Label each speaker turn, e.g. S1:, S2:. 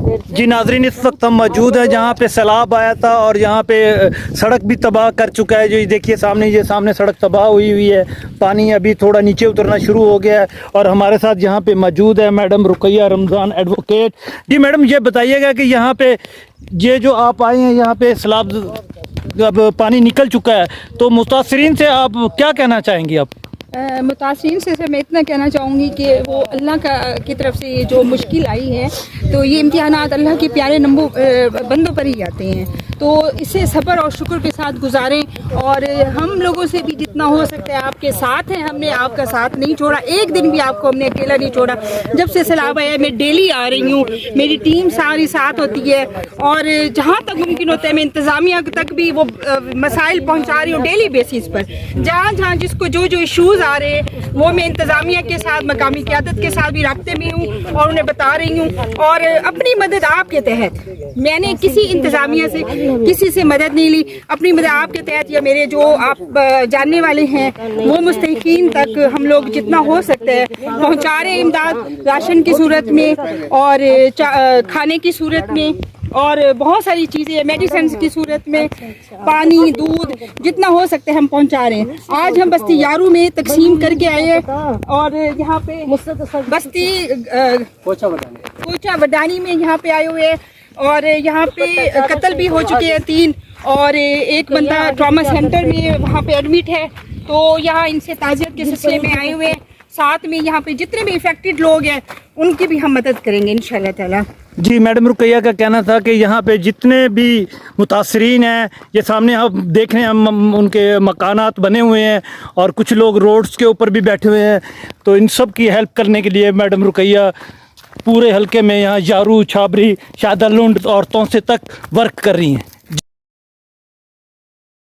S1: जी नाजरीन, इस वक्त हम मौजूद है जहाँ पे सैलाब आया था और यहाँ पे सड़क भी तबाह कर चुका है। जो ये देखिए सामने, ये सामने सड़क तबाह हुई है। पानी अभी थोड़ा नीचे उतरना शुरू हो गया है और हमारे साथ यहाँ पे मौजूद है मैडम रुकैया रमज़ान, एडवोकेट। जी मैडम, ये बताइएगा कि यहाँ पे ये जो आप आए हैं, यहाँ पे सैलाब अब पानी निकल चुका है, तो मुतासरीन से आप क्या कहना चाहेंगी? आप
S2: मुतासरीन से मैं इतना कहना चाहूँगी कि वो अल्लाह की तरफ से ये जो मुश्किल आई है, तो ये इम्तिहानात अल्लाह के प्यारे बंदों पर ही आते हैं, तो इसे सब्र और शुक्र के साथ गुजारें। और हम लोगों से भी जितना हो सकता है आपके साथ हैं, हमने आपका साथ नहीं छोड़ा, एक दिन भी आपको हमने अकेला नहीं छोड़ा। जब से सैलाब आया मैं डेली आ रही हूँ, मेरी टीम सारी साथ होती है और जहाँ तक मुमकिन होता है मैं इंतज़ामिया तक भी वो मसाइल पहुँचा रही हूँ डेली बेसिस पर। जहाँ जहाँ जिसको जो जो इशूज़ आ रहे हैं वो मैं इंतज़ामिया के साथ, मकामी क़यादत के साथ भी राब्ते में हूँ और उन्हें बता रही हूँ। और अपनी मदद आपके तहत, मैंने किसी इंतज़ामिया से किसी से मदद नहीं ली, अपनी मदद आपके तहत या मेरे जो आप जानने वाले हैं वो मुस्तहिकीन तक हम लोग जितना हो सकता है पहुँचा रहे, इमदाद राशन की सूरत में और खाने की सूरत में और बहुत सारी चीज़ें मेडिसिन की सूरत में, पानी, दूध, जितना हो सकता है हम पहुंचा रहे हैं। आज हम बस्ती यारू में तकसीम करके आए हैं और यहाँ पे बस्ती कोचा वडानी में यहाँ पे आए हुए हैं और यहाँ पे कत्ल भी हो चुके हैं 3 और एक बंदा ट्रॉमा सेंटर में वहाँ पे एडमिट है, तो यहाँ इनसे ताज़ियत के सिलसिले में आए हुए हैं। साथ में यहाँ पे जितने भी इफेक्टेड लोग हैं उनकी भी हम मदद करेंगे इंशाल्लाह ताला।
S1: जी मैडम रुकैया का कहना था कि यहाँ पे जितने भी मुतासरीन हैं, ये सामने आप देख रहे हैं, हम उनके मकानात बने हुए हैं और कुछ लोग रोड्स के ऊपर भी बैठे हुए हैं, तो इन सब की हेल्प करने के लिए मैडम रुकैया पूरे हलके में यहाँ यारू, छाबरी, शादरलुंड औरतों से तक वर्क कर रही हैं।